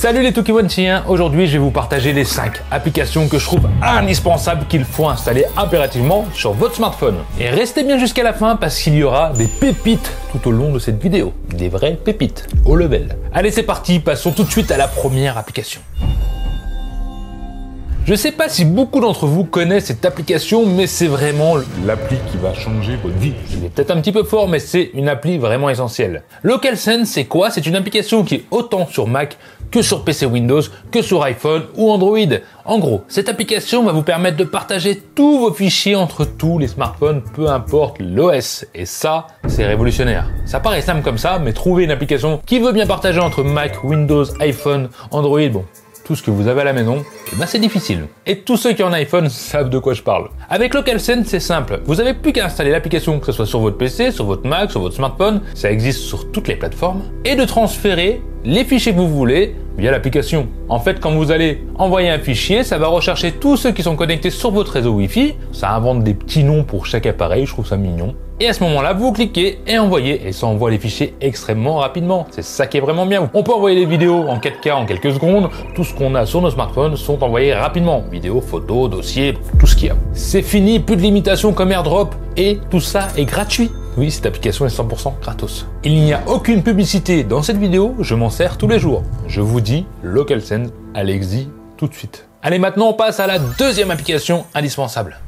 Salut les Tukiwantiens, aujourd'hui je vais vous partager les 5 applications que je trouve indispensables qu'il faut installer impérativement sur votre smartphone. Et restez bien jusqu'à la fin parce qu'il y aura des pépites tout au long de cette vidéo. Des vraies pépites, au level. Allez c'est parti, passons tout de suite à la première application. Je sais pas si beaucoup d'entre vous connaissent cette application, mais c'est vraiment l'appli qui va changer votre vie. Il est peut-être un petit peu fort, mais c'est une appli vraiment essentielle. LocalSense, c'est quoi? C'est une application qui est autant sur Mac que sur PC Windows, que sur iPhone ou Android. En gros, cette application va vous permettre de partager tous vos fichiers entre tous les smartphones, peu importe l'OS. Et ça, c'est révolutionnaire. Ça paraît simple comme ça, mais trouver une application qui veut bien partager entre Mac, Windows, iPhone, Android, bon, tout ce que vous avez à la maison, eh ben c'est difficile. Et tous ceux qui ont un iPhone savent de quoi je parle. Avec LocalSense, c'est simple. Vous avez plus qu'à installer l'application, que ce soit sur votre PC, sur votre Mac, sur votre smartphone, ça existe sur toutes les plateformes, et de transférer les fichiers que vous voulez via l'application. En fait, quand vous allez envoyer un fichier, ça va rechercher tous ceux qui sont connectés sur votre réseau Wi-Fi. Ça invente des petits noms pour chaque appareil, je trouve ça mignon. Et à ce moment-là, vous cliquez et envoyez, et ça envoie les fichiers extrêmement rapidement. C'est ça qui est vraiment bien. On peut envoyer des vidéos en 4K en quelques secondes. Tout ce qu'on a sur nos smartphones sont envoyés rapidement. Vidéos, photos, dossiers, tout ce qu'il y a. C'est fini, plus de limitations comme AirDrop, et tout ça est gratuit. Oui, cette application est 100% gratos. Il n'y a aucune publicité dans cette vidéo, je m'en sers tous les jours. Je vous dis, LocalSense, allez-y tout de suite. Allez, maintenant on passe à la deuxième application indispensable.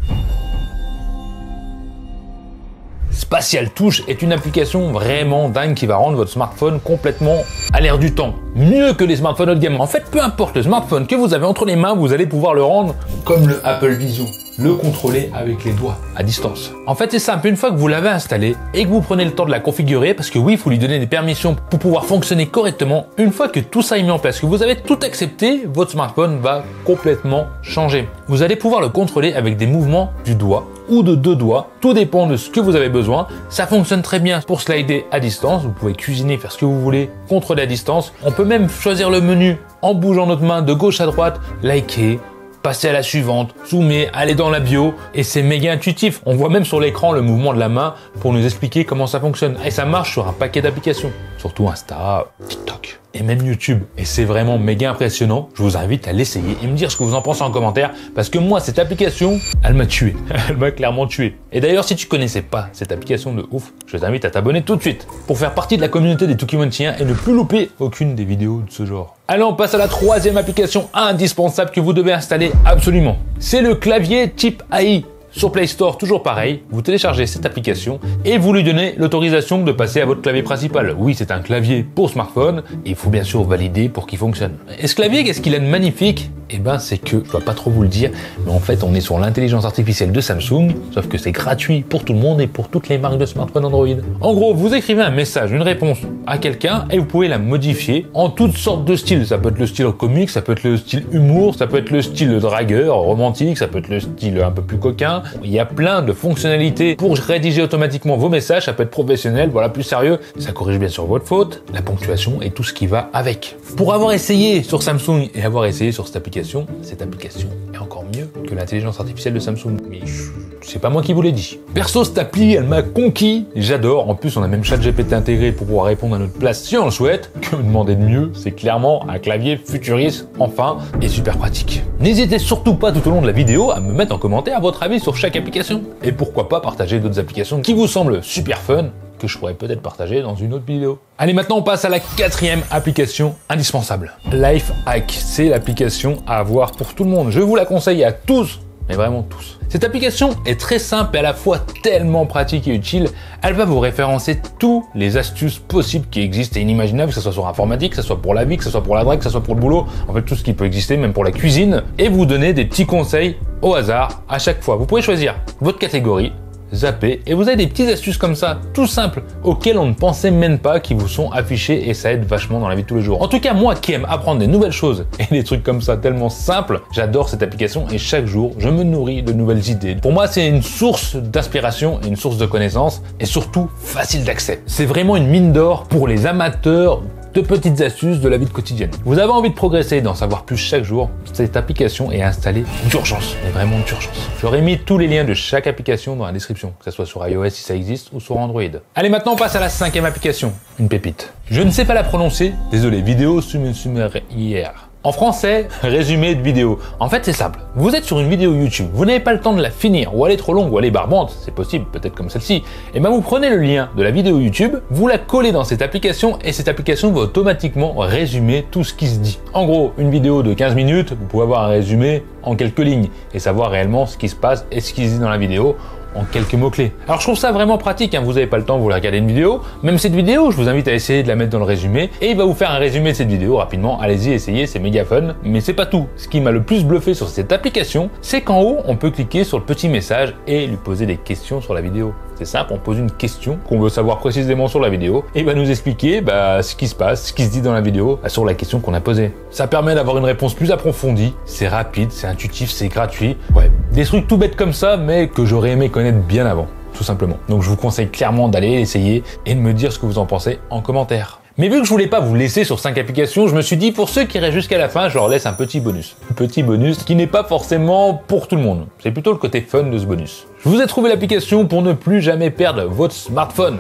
SpatialTouch est une application vraiment dingue qui va rendre votre smartphone complètement à l'air du temps. Mieux que les smartphones haut de gamme. En fait, peu importe le smartphone que vous avez entre les mains, vous allez pouvoir le rendre comme le Apple Vision. Le contrôler avec les doigts, à distance. En fait, c'est simple, une fois que vous l'avez installé et que vous prenez le temps de la configurer, parce que oui, il faut lui donner des permissions pour pouvoir fonctionner correctement, une fois que tout ça est mis en place, que vous avez tout accepté, votre smartphone va complètement changer. Vous allez pouvoir le contrôler avec des mouvements du doigt ou de deux doigts, tout dépend de ce que vous avez besoin. Ça fonctionne très bien pour slider à distance, vous pouvez cuisiner, faire ce que vous voulez, contrôler à distance. On peut même choisir le menu en bougeant notre main de gauche à droite, liker, passer à la suivante, zoomer, aller dans la bio, et c'est méga intuitif. On voit même sur l'écran le mouvement de la main pour nous expliquer comment ça fonctionne. Et ça marche sur un paquet d'applications, surtout Insta, TikTok et même YouTube. Et c'est vraiment méga impressionnant. Je vous invite à l'essayer et me dire ce que vous en pensez en commentaire, parce que moi, cette application, elle m'a tué. Elle m'a clairement tué. Et d'ailleurs, si tu connaissais pas cette application de ouf, je t'invite à t'abonner tout de suite pour faire partie de la communauté des Tukiwantiens et ne plus louper aucune des vidéos de ce genre. Allez, on passe à la troisième application indispensable que vous devez installer absolument. C'est le clavier type AI. Sur Play Store, toujours pareil, vous téléchargez cette application et vous lui donnez l'autorisation de passer à votre clavier principal. Oui, c'est un clavier pour smartphone et il faut bien sûr valider pour qu'il fonctionne. Et ce clavier, qu'est-ce qu'il a de magnifique? Eh ben, c'est que, je dois pas trop vous le dire, mais en fait, on est sur l'intelligence artificielle de Samsung, sauf que c'est gratuit pour tout le monde et pour toutes les marques de smartphones Android. En gros, vous écrivez un message, une réponse à quelqu'un et vous pouvez la modifier en toutes sortes de styles. Ça peut être le style comique, ça peut être le style humour, ça peut être le style dragueur, romantique, ça peut être le style un peu plus coquin. Il y a plein de fonctionnalités pour rédiger automatiquement vos messages, ça peut être professionnel, voilà, plus sérieux, ça corrige bien sûr votre faute, la ponctuation et tout ce qui va avec. Pour avoir essayé sur Samsung et avoir essayé sur cette application est encore mieux que l'intelligence artificielle de Samsung. Mais c'est pas moi qui vous l'ai dit. Perso, cette appli, elle m'a conquis, j'adore. En plus, on a même ChatGPT intégré pour pouvoir répondre à notre place si on le souhaite. Que me demander de mieux? C'est clairement un clavier futuriste, enfin, et super pratique. N'hésitez surtout pas tout au long de la vidéo à me mettre en commentaire votre avis sur chaque application. Et pourquoi pas partager d'autres applications qui vous semblent super fun, que je pourrais peut-être partager dans une autre vidéo. Allez, maintenant on passe à la quatrième application indispensable. Lifehack, c'est l'application à avoir pour tout le monde. Je vous la conseille à tous, mais vraiment tous. Cette application est très simple et à la fois tellement pratique et utile. Elle va vous référencer tous les astuces possibles qui existent et inimaginables, que ce soit sur l'informatique, que ce soit pour la vie, que ce soit pour la drague, que ce soit pour le boulot, en fait tout ce qui peut exister, même pour la cuisine, et vous donner des petits conseils au hasard à chaque fois. Vous pouvez choisir votre catégorie, zapper, et vous avez des petites astuces comme ça, tout simples, auxquelles on ne pensait même pas, qui vous sont affichées et ça aide vachement dans la vie de tous les jours. En tout cas, moi qui aime apprendre des nouvelles choses et des trucs comme ça tellement simples, j'adore cette application et chaque jour, je me nourris de nouvelles idées. Pour moi, c'est une source d'inspiration et une source de connaissances et surtout facile d'accès. C'est vraiment une mine d'or pour les amateurs de petites astuces de la vie quotidienne. Vous avez envie de progresser et d'en savoir plus chaque jour, cette application est installée d'urgence, mais vraiment d'urgence. J'aurais mis tous les liens de chaque application dans la description, que ce soit sur iOS si ça existe ou sur Android. Allez, maintenant on passe à la 5e application, une pépite. Je ne sais pas la prononcer, désolé, vidéo hier. En français, résumé de vidéo. En fait, c'est simple. Vous êtes sur une vidéo YouTube, vous n'avez pas le temps de la finir, ou elle est trop longue, ou elle est barbante, c'est possible, peut-être comme celle-ci. Et ben vous prenez le lien de la vidéo YouTube, vous la collez dans cette application, et cette application va automatiquement résumer tout ce qui se dit. En gros, une vidéo de 15 minutes, vous pouvez avoir un résumé en quelques lignes, et savoir réellement ce qui se passe et ce qui se dit dans la vidéo, en quelques mots-clés. Alors je trouve ça vraiment pratique, vous n'avez pas le temps, vous voulez regarder une vidéo, même cette vidéo, je vous invite à essayer de la mettre dans le résumé, et il va vous faire un résumé de cette vidéo rapidement, allez-y, essayez, c'est méga fun, mais c'est pas tout. Ce qui m'a le plus bluffé sur cette application, c'est qu'en haut, on peut cliquer sur le petit message et lui poser des questions sur la vidéo. C'est simple, on pose une question qu'on veut savoir précisément sur la vidéo, et il va nous expliquer ce qui se passe, ce qui se dit dans la vidéo, sur la question qu'on a posée. Ça permet d'avoir une réponse plus approfondie, c'est rapide, c'est intuitif, c'est gratuit. Ouais, des trucs tout bêtes comme ça, mais que j'aurais aimé connaître bien avant, tout simplement. Donc je vous conseille clairement d'aller essayer et de me dire ce que vous en pensez en commentaire. Mais vu que je voulais pas vous laisser sur 5 applications, je me suis dit pour ceux qui restent jusqu'à la fin, je leur laisse un petit bonus. Un petit bonus qui n'est pas forcément pour tout le monde. C'est plutôt le côté fun de ce bonus. Je vous ai trouvé l'application pour ne plus jamais perdre votre smartphone.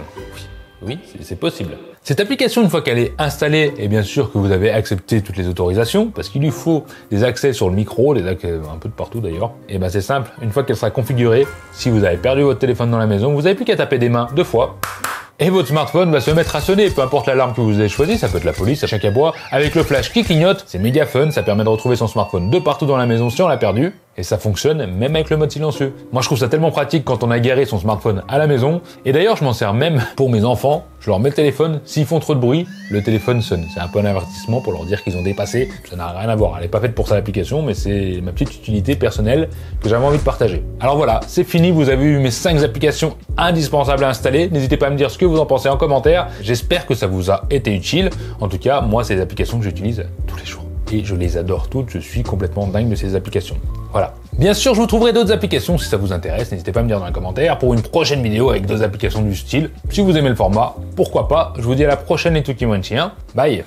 Oui, c'est possible. Cette application, une fois qu'elle est installée, et bien sûr que vous avez accepté toutes les autorisations, parce qu'il lui faut des accès sur le micro, des accès un peu de partout d'ailleurs, et ben c'est simple, une fois qu'elle sera configurée, si vous avez perdu votre téléphone dans la maison, vous n'avez plus qu'à taper des mains 2 fois, et votre smartphone va se mettre à sonner, peu importe l'alarme que vous avez choisie, ça peut être la police, un chien qui aboie, avec le flash qui clignote, c'est méga fun, ça permet de retrouver son smartphone de partout dans la maison si on l'a perdu, et ça fonctionne même avec le mode silencieux. Moi je trouve ça tellement pratique quand on a garé son smartphone à la maison, et d'ailleurs je m'en sers même pour mes enfants, je leur mets le téléphone, s'ils font trop de bruit, le téléphone sonne. C'est un peu un avertissement pour leur dire qu'ils ont dépassé, ça n'a rien à voir, elle est pas faite pour ça l'application, mais c'est ma petite utilité personnelle que j'avais envie de partager. Alors voilà, c'est fini, vous avez eu mes 5 applications indispensables à installer, n'hésitez pas à me dire ce que vous en pensez en commentaire, j'espère que ça vous a été utile, en tout cas moi c'est des applications que j'utilise tous les jours. Et je les adore toutes, je suis complètement dingue de ces applications. Voilà. Bien sûr, je vous trouverai d'autres applications si ça vous intéresse, n'hésitez pas à me dire dans les commentaires pour une prochaine vidéo avec d'autres applications du style. Si vous aimez le format, pourquoi pas, je vous dis à la prochaine les tout qui moins de chien. Bye.